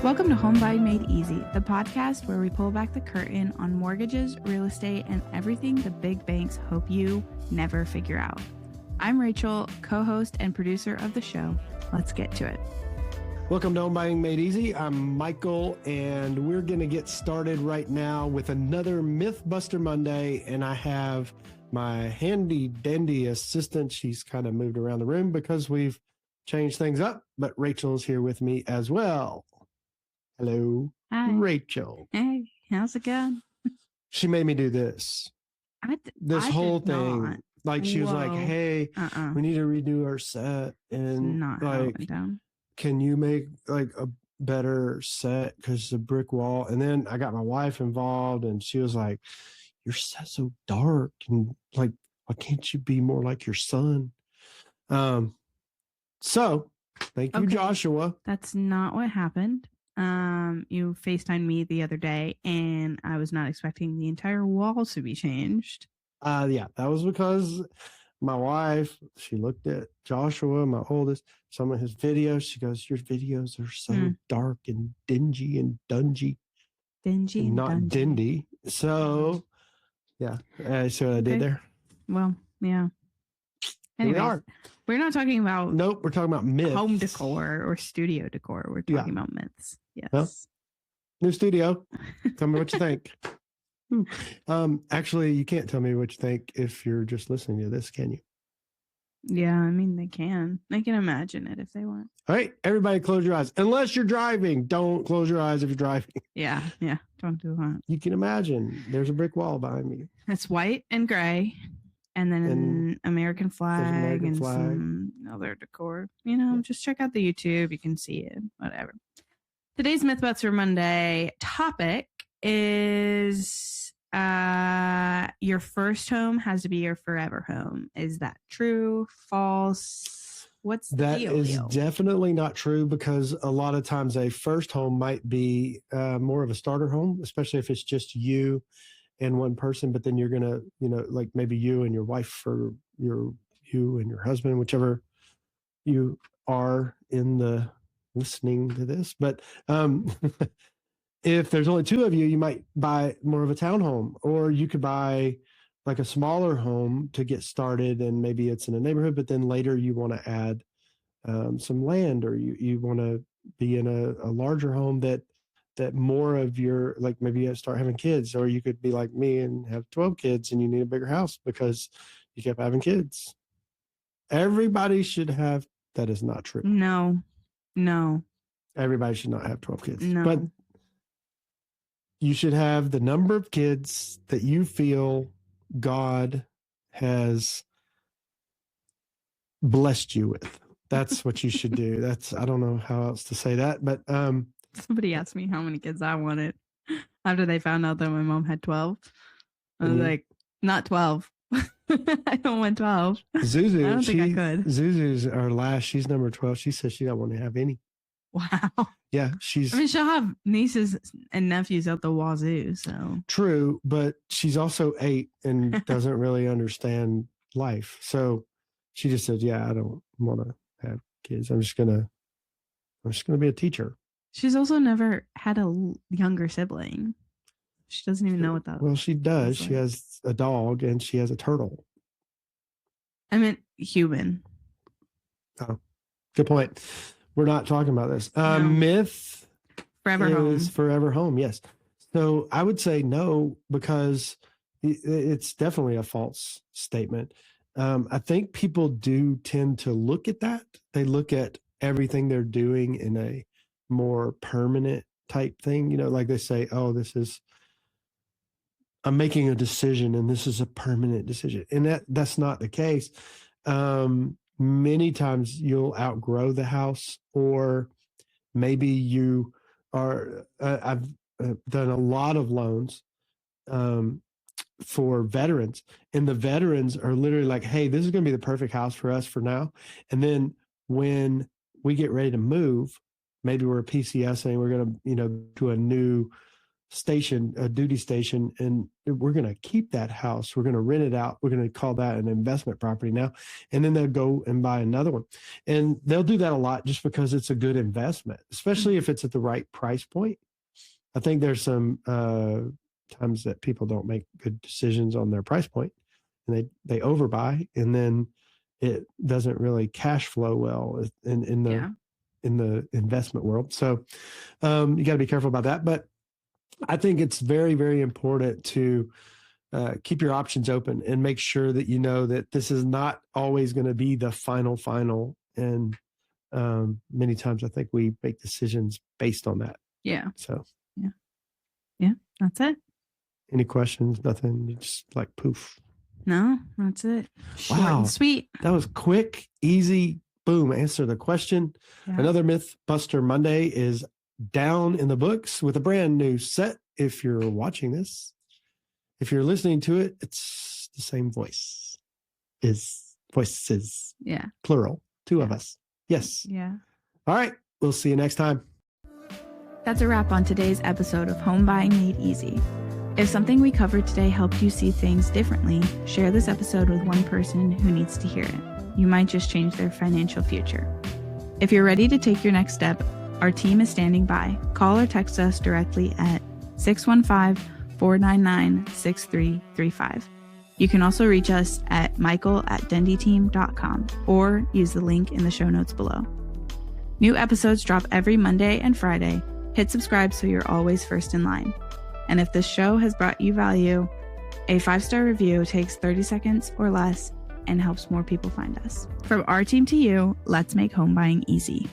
Welcome to Home Buying Made Easy, the podcast where we pull back the curtain on mortgages, real estate, and everything the big banks hope you never figure out. I'm Rachel, co-host and producer of the show. Let's get to it. Welcome to Home Buying Made Easy. I'm Michael, and we're going to get started right now with another Mythbuster Monday, and I have my handy dandy assistant. She's kind of moved around the room because we've changed things up, but Rachel's here with me as well. Hello, Hi. Rachel. Hey, how's it going? She made me do this. This whole thing. Not. Like she was like, hey, we need to redo our set. And not like, can you make like a better set? Because it's a brick wall. And then I got my wife involved and she was like, your set's so dark. And like, why can't you be more like your son? So thank you, Joshua. That's not what happened. You FaceTimed me the other day and I was not expecting the entire wall to be changed. Yeah, that was because my wife, she looked at Joshua, my oldest, some of his videos. She goes, your videos are so dark and dingy and dungy. Dingy and not dungy. dindy. So, yeah, see what I did there? Well, yeah. Anyways, we're not talking about... Nope, we're talking about myths. Home decor or studio decor. We're talking about myths. Yes. Well, new studio. Tell me what you think. Actually, you can't tell me what you think if you're just listening to this, can you? Yeah, I mean, they can. They can imagine it if they want. All right, everybody close your eyes. Unless you're driving, don't close your eyes if you're driving. Yeah, don't do that. You can imagine there's a brick wall behind me. It's white and gray, and then an American flag and some other decor. You know, just check out the YouTube. You can see it, whatever. Today's Mythbuster Monday topic is your first home has to be your forever home. Is that true? False? What's the deal? That is definitely not true, because a lot of times a first home might be more of a starter home, especially if it's just you and one person, but then you're going to, like maybe you and your wife, or you and your husband, whichever you are in the listening to this. But if there's only two of you, you might buy more of a townhome, or you could buy like a smaller home to get started, and maybe it's in a neighborhood, but then later you want to add some land, or you want to be in a larger home that more of your, like maybe you start having kids, or you could be like me and have 12 kids and you need a bigger house because you kept having kids. Everybody should have. That is not true. No. Everybody should not have 12 kids. No. But you should have the number of kids that you feel God has blessed you with. That's what you should do. I don't know how else to say that, but somebody asked me how many kids I wanted after they found out that my mom had 12. I was like, not 12. I don't want 12. Zuzu, I don't think I could. Zuzu's our last. She's number 12. She says she don't want to have any. Wow. Yeah, she'll have nieces and nephews out the wazoo, so. True, but she's also 8 and doesn't really understand life. So she just said, yeah, I don't want to have kids. I'm just gonna be a teacher. She's also never had a younger sibling. She doesn't even know what that. Well, she does. She has a dog and she has a turtle. I meant human. Oh, good point. We're not talking about this. No. Myth forever home. Forever home. Yes. So I would say no, because it's definitely a false statement. I think people do tend to look at that. They look at everything they're doing in a more permanent type thing. Like they say, oh, I'm making a decision and this is a permanent decision. And that's not the case. Many times you'll outgrow the house, or maybe you are, I've done a lot of loans for veterans, and the veterans are literally like, hey, this is going to be the perfect house for us for now. And then when we get ready to move, maybe we're a PCS and we're going to, do a new station, a duty station, and we're going to keep that house. We're going to rent it out. We're going to call that an investment property now. And then they'll go and buy another one. And they'll do that a lot just because it's a good investment, especially if it's at the right price point. I think there's some times that people don't make good decisions on their price point, and they overbuy, and then it doesn't really cash flow well in the investment world. So you got to be careful about that. But I think it's very, very important to keep your options open and make sure that you know that this is not always going to be the final. And many times I think we make decisions based on that. Yeah. So. Yeah, that's it. Any questions? Nothing? You just like poof. No, that's it. Short Wow. and sweet. That was quick, easy, boom, answer the question. Yeah. Another Mythbuster Monday is down in the books with a brand new set. If you're watching this, if you're listening to it, it's the same voices. Yeah. Plural. Two of us. Yes. Yeah. All right. We'll see you next time. That's a wrap on today's episode of Home Buying Made Easy. If something we covered today helped you see things differently, share this episode with one person who needs to hear it. You might just change their financial future. If you're ready to take your next step, our team is standing by. Call or text us directly at 615-499-6335. You can also reach us at michael@dendyteam.com or use the link in the show notes below. New episodes drop every Monday and Friday. Hit subscribe so you're always first in line. And if this show has brought you value, a 5-star review takes 30 seconds or less and helps more people find us. From our team to you, let's make home buying easy.